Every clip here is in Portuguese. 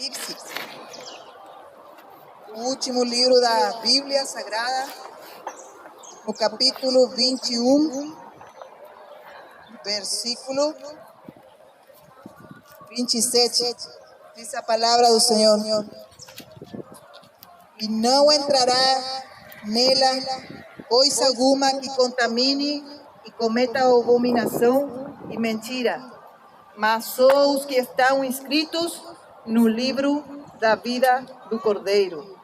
Apocalipse, o último livro da Bíblia Sagrada, no capítulo 21, versículo 27. Diz a palavra do Senhor: e não entrará nela coisa alguma que contamine e cometa abominação e mentira, mas só os que estão inscritos no livro da vida do Cordeiro.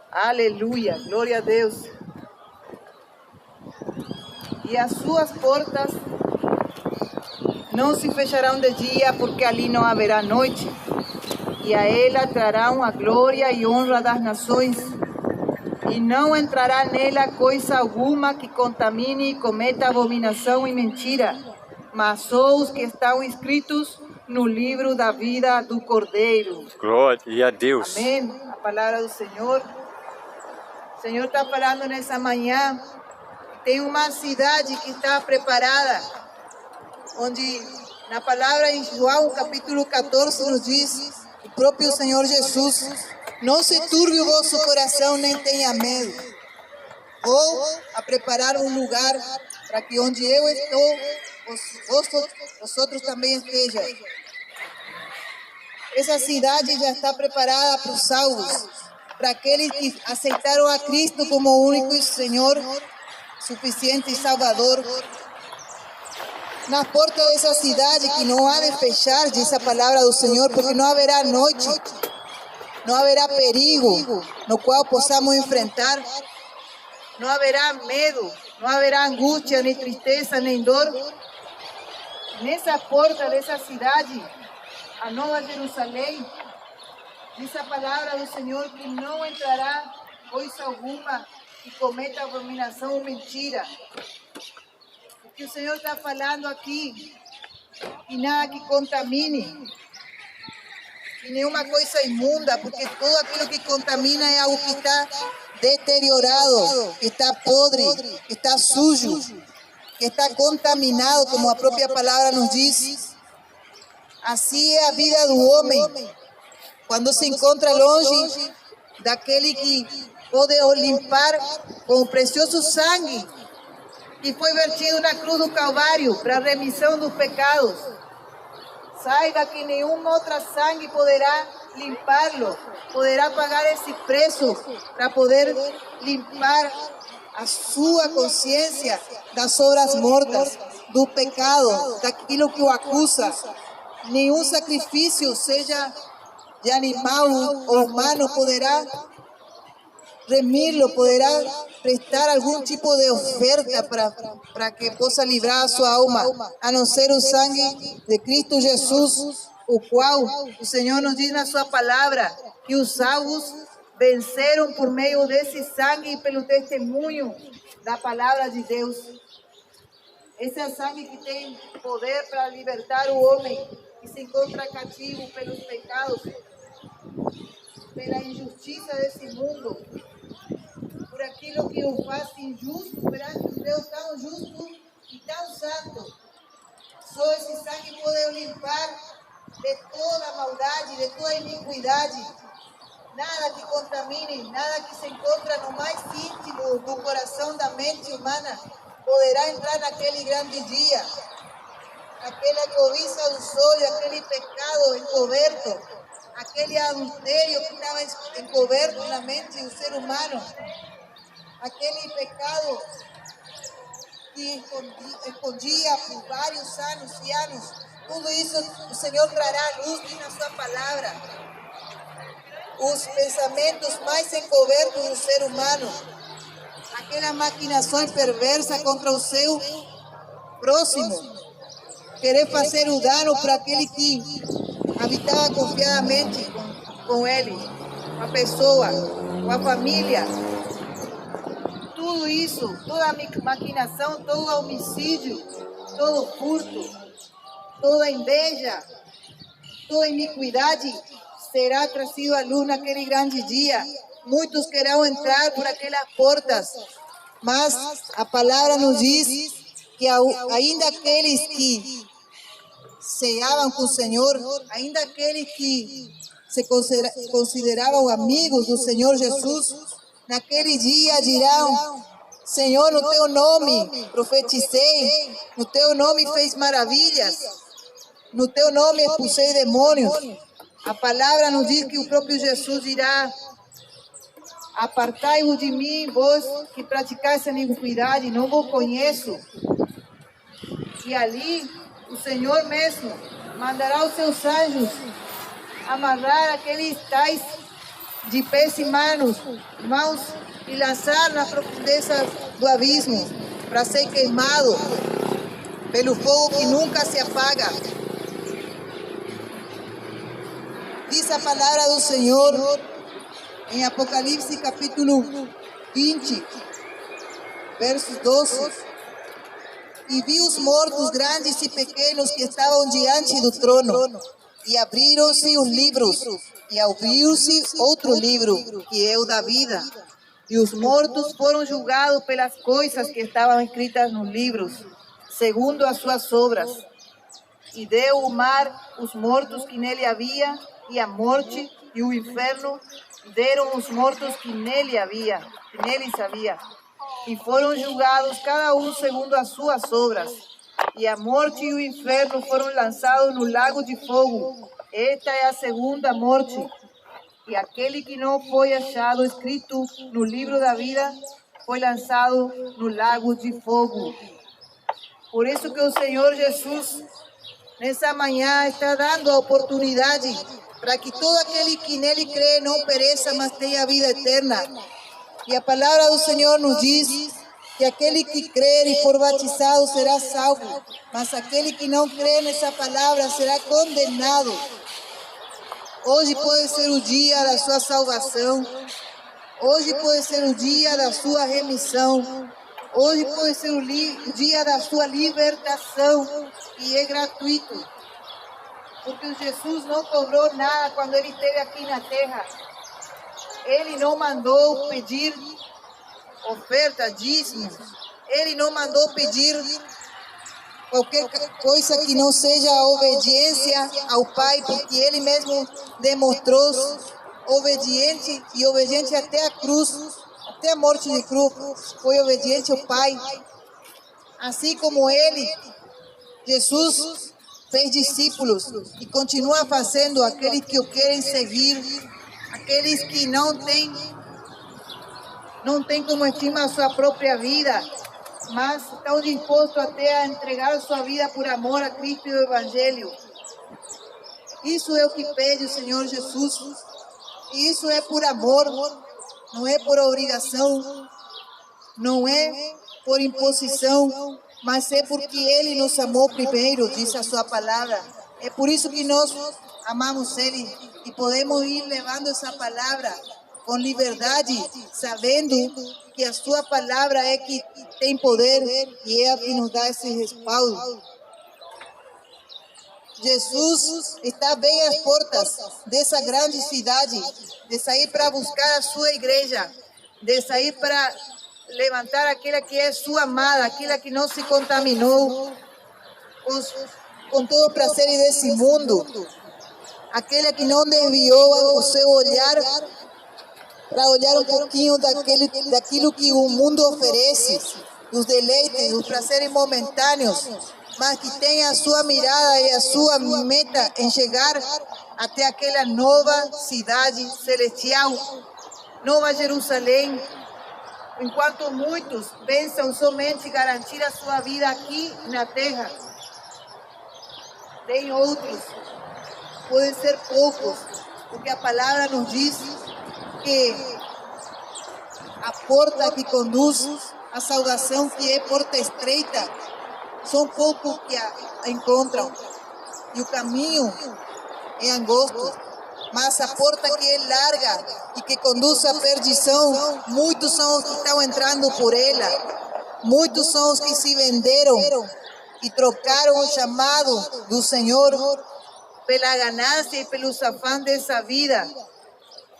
Aleluia, glória a Deus. E as suas portas não se fecharão de dia, porque ali não haverá noite. E a ela trarão a glória e honra das nações. E não entrará nela coisa alguma que contamine e cometa abominação e mentira, mas só os que estão inscritos no livro da vida do Cordeiro. Glória a Deus. Amém. A palavra do Senhor. O Senhor está falando nessa manhã. Tem uma cidade que está preparada, onde na palavra em João, capítulo 14, nos diz o próprio Senhor Jesus: não se turbe o vosso coração, nem tenha medo. Vou a preparar um lugar para que onde eu estou, vosotros também estejam. Essa cidade já está preparada para os salvos, para aqueles que aceitaram a Cristo como único Senhor, suficiente e Salvador. Na porta dessa cidade, que não há de fechar, diz a palavra do Senhor, porque não haverá noite, não haverá perigo no qual possamos enfrentar, não haverá medo, não haverá angústia, nem tristeza, nem dor. Nessa porta dessa cidade, a Nova Jerusalém, diz a palavra do Senhor que não entrará coisa alguma que cometa abominação ou mentira. O que o Senhor está falando aqui, e nada que contamine, e nenhuma coisa imunda, porque tudo aquilo que contamina é algo que está deteriorado, que está podre, que está sujo, que está contaminado, como a própria palavra nos diz. Assim é a vida do homem, quando se encontra longe daquele que pode o limpar com o precioso sangue que foi vertido na cruz do Calvário para a remissão dos pecados. Saiba que nenhuma outra sangue poderá limpá-lo, poderá pagar esse preço para poder limpar a sua consciência das obras mortas, do pecado, daquilo que o acusa. Nenhum sacrifício, seja de animal ou humano, poderá remir-lo, poderá prestar algum tipo de oferta para que possa livrar a sua alma, a não ser o sangue de Cristo Jesus, o qual o Senhor nos diz na sua palavra, que os salvos venceram por meio desse sangue e pelo testemunho da palavra de Deus. Esse é o sangue que tem poder para libertar o homem que se encontra cativo pelos pecados, pela injustiça desse mundo, por aquilo que o faz injusto perante um Deus tão justo e tão santo. Só esse sangue pode o limpar de toda maldade, de toda iniquidade. Nada que contamine, nada que se encontra no mais íntimo do coração da mente humana poderá entrar naquele grande dia. Aquela cobiça dos olhos, aquele pecado encoberto, aquele adultério que estava encoberto na mente do ser humano, aquele pecado que escondia por vários anos e anos. Tudo isso o Senhor trará à luz na sua palavra. Os pensamentos mais encobertos do ser humano, aquela maquinação perversa contra o seu próximo, querer fazer o dano para aquele que habitava confiadamente com ele, com a pessoa, com a família. Tudo isso, toda a maquinação, todo homicídio, todo furto, toda inveja, toda iniquidade será trazido à luz naquele grande dia. Muitos querão entrar por aquelas portas, mas a palavra nos diz que ainda aqueles que ceavam com o Senhor, ainda aqueles que se consideravam amigos do Senhor Jesus, naquele dia dirão: Senhor, no teu nome profetizei, no teu nome fez maravilhas, no teu nome expulsei demônios. A palavra nos diz que o próprio Jesus dirá: apartai-vos de mim, vós que praticais a iniquidade, não vos conheço. E ali o Senhor mesmo mandará os seus anjos amarrar aqueles tais de pés e mãos e lançar nas profundezas do abismo para ser queimado pelo fogo que nunca se apaga. Diz a palavra do Senhor em Apocalipse capítulo 20, versos 12. E vi os mortos grandes e pequenos que estavam diante do trono, e abriram-se os livros, e abriu-se outro livro, que é o da vida. E os mortos foram julgados pelas coisas que estavam escritas nos livros, segundo as suas obras. E deu o mar os mortos que nele havia, e a morte e o inferno deram os mortos que neles havia. E foram julgados cada um segundo as suas obras. E a morte e o inferno foram lançados no lago de fogo. Esta é a segunda morte. E aquele que não foi achado escrito no livro da vida foi lançado no lago de fogo. Por isso que o Senhor Jesus, nessa manhã, está dando a oportunidade para que todo aquele que nele crê não pereça, mas tenha vida eterna. E a palavra do Senhor nos diz que aquele que crer e for batizado será salvo, mas aquele que não crê nessa palavra será condenado. Hoje pode ser o dia da sua salvação. Hoje pode ser o dia da sua remissão. Hoje pode ser o dia da sua libertação. E é gratuito. Porque Jesus não cobrou nada quando ele esteve aqui na terra. Ele não mandou pedir oferta, dízimos. Ele não mandou pedir qualquer coisa que não seja obediência ao Pai, porque ele mesmo demonstrou obediente até a cruz, até a morte de cruz, foi obediente ao Pai. Assim como ele, Jesus fez discípulos e continua fazendo aqueles que o querem seguir, aqueles que não têm como estimar a sua própria vida, mas estão dispostos até a entregar sua vida por amor a Cristo e ao Evangelho. Isso é o que pede o Senhor Jesus. E isso é por amor, não é por obrigação, não é por imposição, mas é porque Ele nos amou primeiro, diz a sua palavra. É por isso que nós amamos Ele e podemos ir levando essa palavra com liberdade, sabendo que a sua palavra é que tem poder e é a que nos dá esse respaldo. Jesus está bem às portas dessa grande cidade, de sair para buscar a sua igreja, de sair para levantar aquela que é sua amada, aquela que não se contaminou com todo o prazer desse mundo, aquela que não desviou o seu olhar para olhar um pouquinho daquilo que o mundo oferece, dos deleites, dos prazeres momentâneos, mas que tenha a sua mirada e a sua meta em chegar até aquela nova cidade celestial, Nova Jerusalém. Enquanto muitos pensam somente garantir a sua vida aqui na terra, tem outros, podem ser poucos, porque a palavra nos diz que a porta que conduz à salvação, que é porta estreita, são poucos que a encontram, e o caminho é angosto, mas a porta que é larga e que conduz à perdição, muitos são os que estão entrando por ela, muitos são os que se venderam e trocaram o chamado do Senhor pela ganância e pelos afãs dessa vida,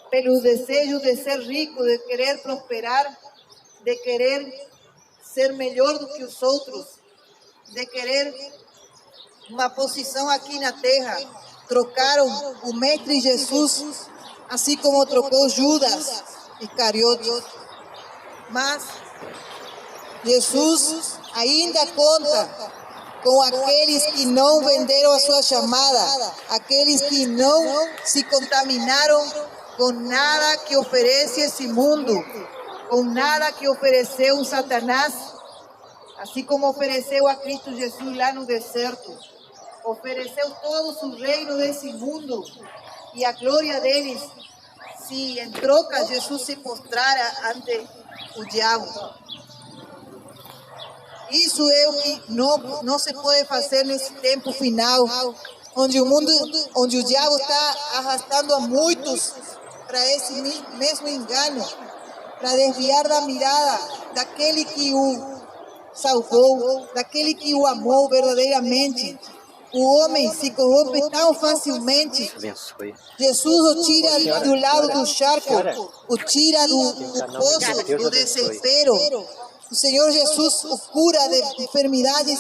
pelos desejos de ser rico, de querer prosperar, de querer ser melhor do que os outros, de querer uma posição aqui na terra. Trocaram o Mestre Jesus, assim como trocou Judas Iscariote. Mas Jesus ainda conta com aqueles que não venderam a sua chamada, aqueles que não se contaminaram com nada que oferece esse mundo, com nada que ofereceu Satanás, assim como ofereceu a Cristo Jesus lá no deserto. Ofereceu todo o reino desse mundo e a glória deles, se em troca Jesus se postrara ante o diabo. Isso é o que não se pode fazer nesse tempo final, onde o diabo está arrastando a muitos para esse mesmo engano, para desviar da mirada daquele que o salvou, daquele que o amou verdadeiramente. O homem se corrompe tão facilmente. Jesus o tira do lado do charco, o tira do poço, do desespero. O Senhor Jesus o cura de enfermidades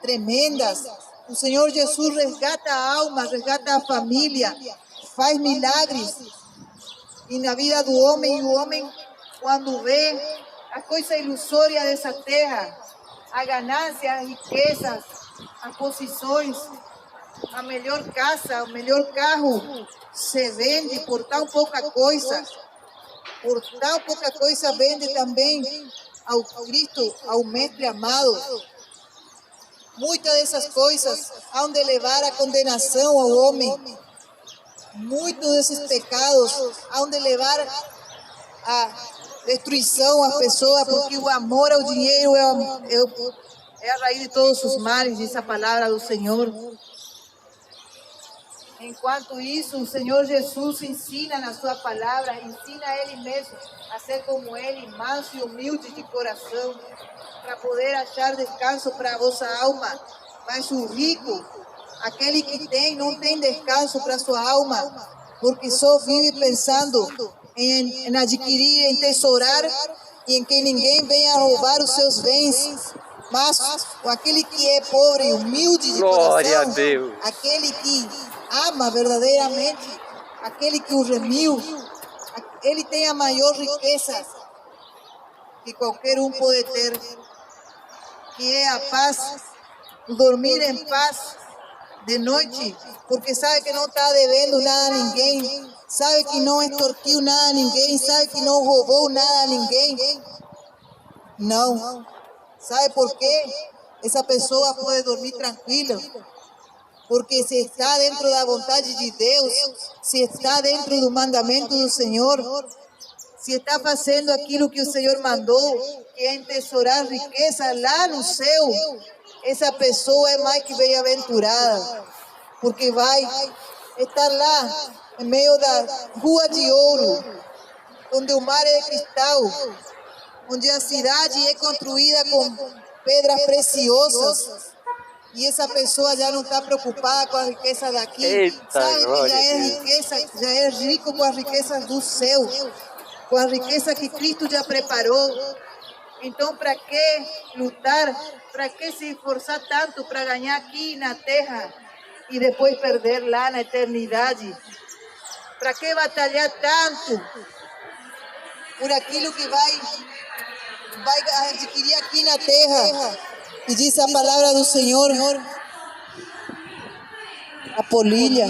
tremendas. O Senhor Jesus resgata a alma, resgata a família, faz milagres. E na vida do homem, o homem, quando vê a coisa ilusória dessa terra, a ganância, as riquezas, as posições, a melhor casa, o melhor carro, se vende por tão pouca coisa. Por tão pouca coisa vende também ao Cristo, ao Mestre amado. Muitas dessas coisas hão de levar a condenação ao homem. Muitos desses pecados hão de levar a destruição à pessoa, porque o amor ao dinheiro é a raiz de todos os males, diz a palavra do Senhor. Enquanto isso, o Senhor Jesus ensina na sua palavra, ensina a Ele mesmo a ser como Ele, manso e humilde de coração, para poder achar descanso para a vossa alma. Mas o rico, aquele que tem, não tem descanso para a sua alma, porque só vive pensando em adquirir, em tesourar e em que ninguém venha roubar os seus bens. Mas aquele que é pobre e humilde de Glória coração, a Deus. aquele que ama verdadeiramente, aquele que o remiu, ele tem a maior riqueza que qualquer um pode ter, que é a paz, dormir em paz de noite, porque sabe que não está devendo nada a ninguém, sabe que não extorquiu nada a ninguém, sabe que não roubou nada a ninguém. Não. Sabe por quê? Essa pessoa pode dormir tranquila, porque se está dentro da vontade de Deus, se está dentro do mandamento do Senhor, se está fazendo aquilo que o Senhor mandou, que é entesourar riqueza lá no céu, essa pessoa é mais que bem-aventurada, porque vai estar lá, em meio da rua de ouro, onde o mar é de cristal, onde a cidade é construída com pedras preciosas, e essa pessoa já não está preocupada com a riqueza daqui. Eita, sabe que já é Deus. riqueza, já é rico com as riquezas do céu, com a riqueza que Cristo já preparou. Então, para que lutar? Para que se esforçar tanto para ganhar aqui na terra e depois perder lá na eternidade? Para que batalhar tanto por aquilo que vai adquirir aqui na terra? E diz a palavra do Senhor, a polilha,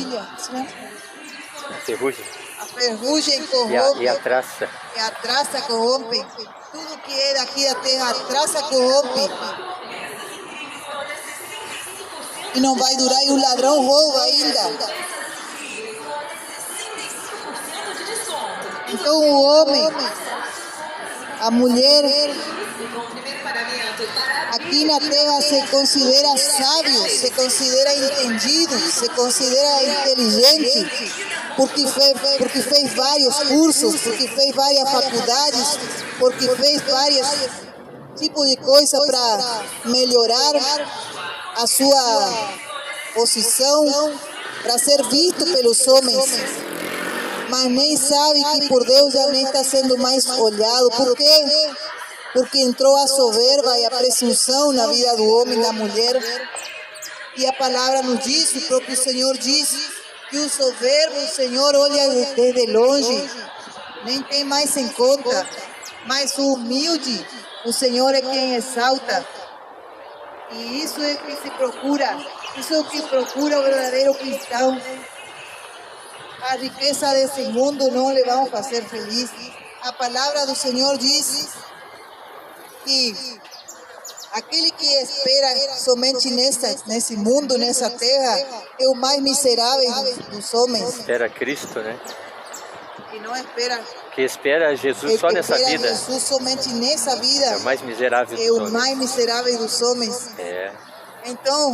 A ferrugem a ferrugem corrompe, e a traça. e a traça corrompe. Tudo que é daqui da terra, a traça corrompe. E não vai durar, e o ladrão rouba ainda. Então o homem, a mulher, aqui na terra se considera sábio, se considera entendido, se considera inteligente, porque fez vários cursos, porque fez várias faculdades, porque fez vários tipos de coisas para melhorar a sua posição, para ser visto pelos homens. Mas nem sabe que por Deus já nem está sendo mais olhado. Por quê? Porque entrou a soberba e a presunção na vida do homem e da mulher. E a palavra nos diz, o próprio Senhor diz, que o soberbo, o Senhor olha desde longe, nem tem mais em conta, mas o humilde, o Senhor é quem exalta. E isso é o que se procura, isso é o que procura o verdadeiro cristão. A riqueza desse mundo não lhe vai fazer feliz. A palavra do Senhor diz que aquele que espera somente nesse mundo, nessa terra, é o mais miserável dos homens. Espera Cristo, né? E não espera. Que espera Jesus só nessa vida. Jesus somente nessa vida. É o mais miserável dos É o homens. mais miserável dos homens. É. Então,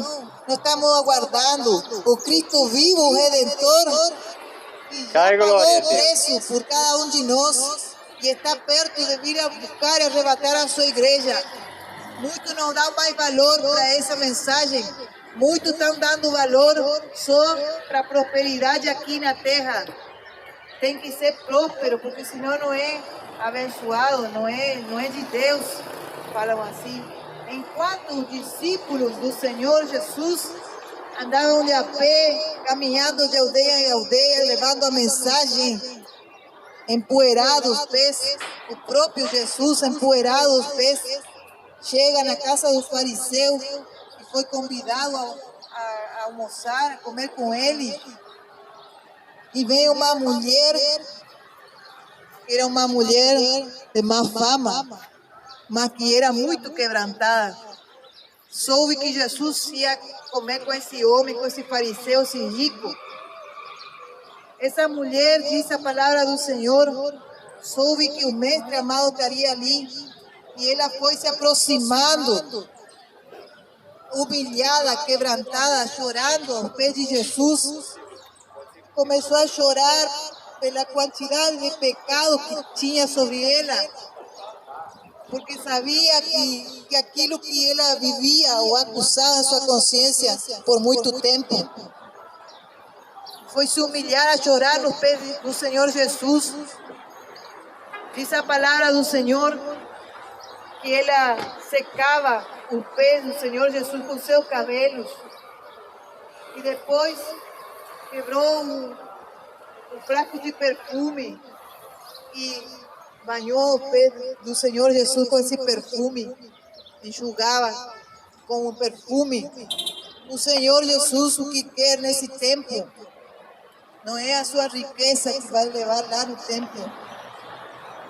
nós estamos aguardando o Cristo vivo, o Redentor, que já pagou o preço por cada um de nós e está perto de vir a buscar e arrebatar a sua igreja. Muitos não dão mais valor para essa mensagem. Muitos estão dando valor só para a prosperidade aqui na terra. Tem que ser próspero, porque senão não é abençoado, não é de Deus, falam assim. Enquanto os discípulos do Senhor Jesus andavam de a pé, caminhando de aldeia em aldeia, levando a mensagem, empoeirados os pés, o próprio Jesus empoeirado os pés, chega na casa dos fariseus e foi convidado a almoçar, a comer com ele. E veio uma mulher, que era uma mulher de má fama, mas que era muito quebrantada. Soube que Jesus ia comer com esse homem, com esse fariseu, esse rico. Essa mulher, diz a palavra do Senhor, soube que o mestre amado estaria ali. E ela foi se aproximando, humilhada, quebrantada, chorando aos pés de Jesus. Começou a chorar pela quantidade de pecado que tinha sobre ela, porque sabia que aquilo que ela vivia ou acusava a sua consciência por muito tempo. Foi se humilhar, a chorar nos pés do Senhor Jesus. Diz a palavra do Senhor que ela secava os pés do Senhor Jesus com seus cabelos. E depois quebrou um frasco de perfume e banhou os pés do Senhor Jesus com esse perfume, enxugava com o perfume. O Senhor Jesus, o que quer nesse tempo, não é a sua riqueza que vai levar lá no templo.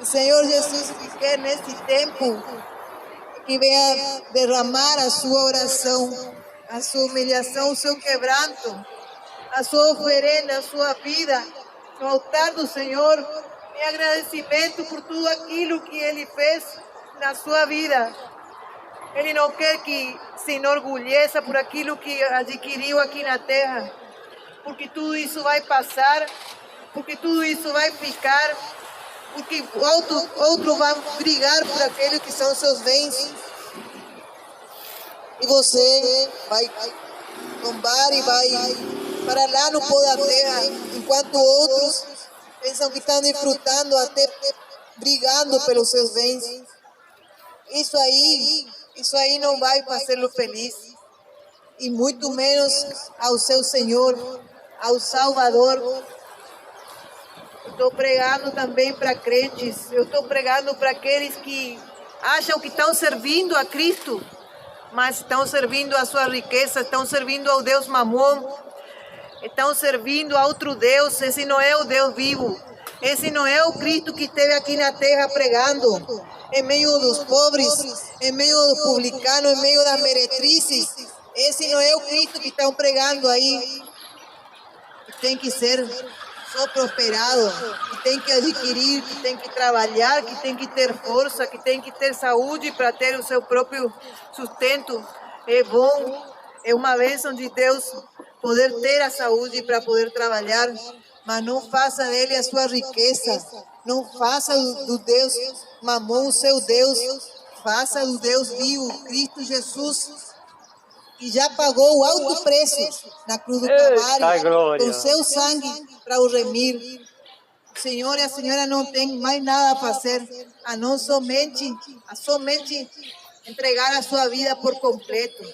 O Senhor Jesus, o que quer nesse tempo, que venha derramar a sua oração, a sua humilhação, o seu quebranto, a sua oferenda, a sua vida no altar do Senhor, em agradecimento por tudo aquilo que Ele fez na sua vida. Ele não quer que se enorgulheça por aquilo que adquiriu aqui na terra, porque tudo isso vai passar, porque tudo isso vai ficar, porque outro vai brigar por aquilo que são seus bens. E você vai tombar e vai para lá no pó da terra, enquanto outros pensam que estão desfrutando, até brigando pelos seus bens. Isso aí não vai fazê-lo feliz, e muito menos ao seu Senhor, ao Salvador. Estou pregando também para crentes, eu estou pregando para aqueles que acham que estão servindo a Cristo, mas estão servindo a sua riqueza, estão servindo ao Deus Mamon, estão servindo a outro Deus. Esse não é o Deus vivo, esse não é o Cristo que esteve aqui na terra pregando, em meio dos pobres, em meio dos publicanos, em meio das meretrizes. Esse não é o Cristo que estão pregando aí. Tem que ser só prosperado, que tem que adquirir, que tem que trabalhar, que tem que ter força, que tem que ter saúde para ter o seu próprio sustento. É bom, é uma bênção de Deus poder ter a saúde para poder trabalhar, mas não faça dele a sua riqueza, não faça do Deus Mamon o seu Deus, faça do Deus vivo, Cristo Jesus, que já pagou o alto preço na cruz do Calvário, com seu sangue para o remir. O Senhor e a Senhora não têm mais nada a fazer, a somente entregar a sua vida por completo.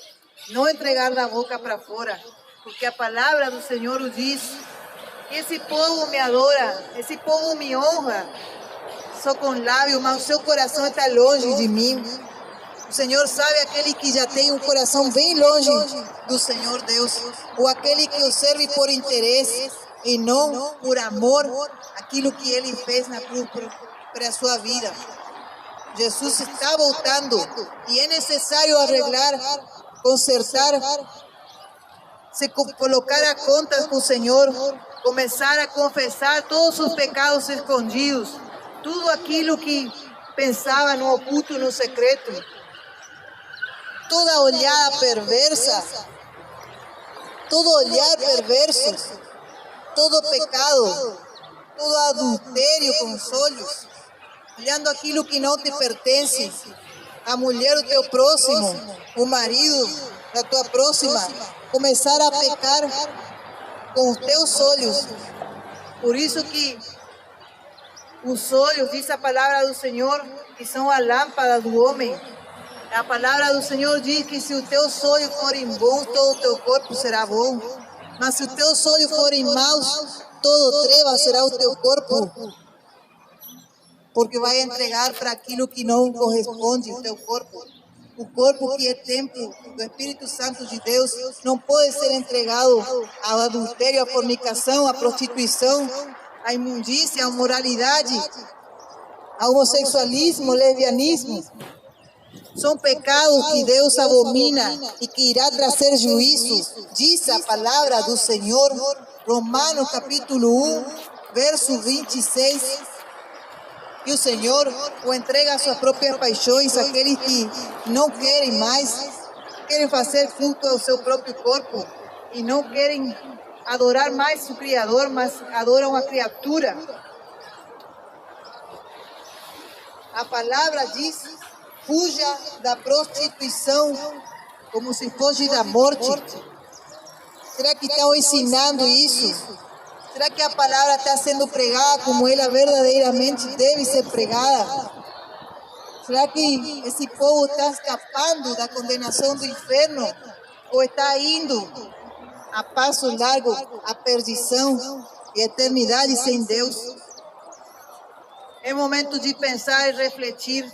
não entregar da boca para fora, porque a palavra do Senhor o diz. E esse povo me adora, esse povo me honra, só com lábios, mas o seu coração está longe de mim. O Senhor sabe aquele que já tem um coração bem longe do Senhor Deus, ou aquele que o serve por interesse e não por amor, aquilo que ele fez na cruz para a sua vida. Jesus está voltando e é necessário arreglar, consertar, se colocar a contas com o Senhor, começar a confessar todos os pecados escondidos, tudo aquilo que pensava no oculto, no secreto, toda olhada perversa, todo olhar perverso, todo pecado, todo adultério com os olhos, olhando aquilo que não te pertence, a mulher do teu próximo, o marido da tua próxima, começar a pecar com os teus olhos. Por isso que os olhos, diz a palavra do Senhor, que são a lâmpada do homem. A palavra do Senhor diz que se os teus olhos forem bons, todo o teu corpo será bom. Mas se os teus olhos forem maus, todo treva será o teu corpo. Porque vai entregar para aquilo que não corresponde ao teu corpo. O corpo que é templo do Espírito Santo de Deus não pode ser entregado ao adultério, à fornicação, à prostituição, à imundícia, à moralidade, ao homossexualismo, ao lesbianismo. São pecados que Deus abomina e que irá trazer juízo. Diz a palavra do Senhor, Romanos capítulo 1, verso 26. E o Senhor o entrega às suas próprias paixões, aqueles que não querem mais, querem fazer culto ao seu próprio corpo e não querem adorar mais o Criador, mas adoram a criatura. A palavra diz: fuja da prostituição como se fosse da morte. Será que estão ensinando isso? Será que a palavra está sendo pregada como ela verdadeiramente deve ser pregada? Será que esse povo está escapando da condenação do inferno? Ou está indo a passo largo à perdição e eternidade sem Deus? É momento de pensar e refletir.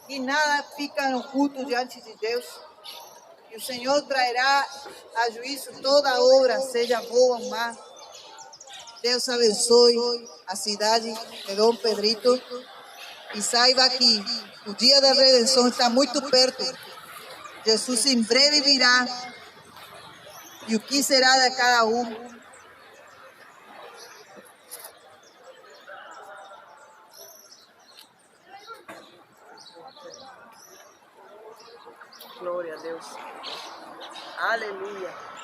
E nada fica oculto diante de Deus. E o Senhor trairá a juízo toda obra, seja boa ou má. Deus abençoe a cidade de Dom Pedrito e saiba que o dia da redenção está muito perto. Jesus em breve virá e o que será de cada um? Glória a Deus. Aleluia.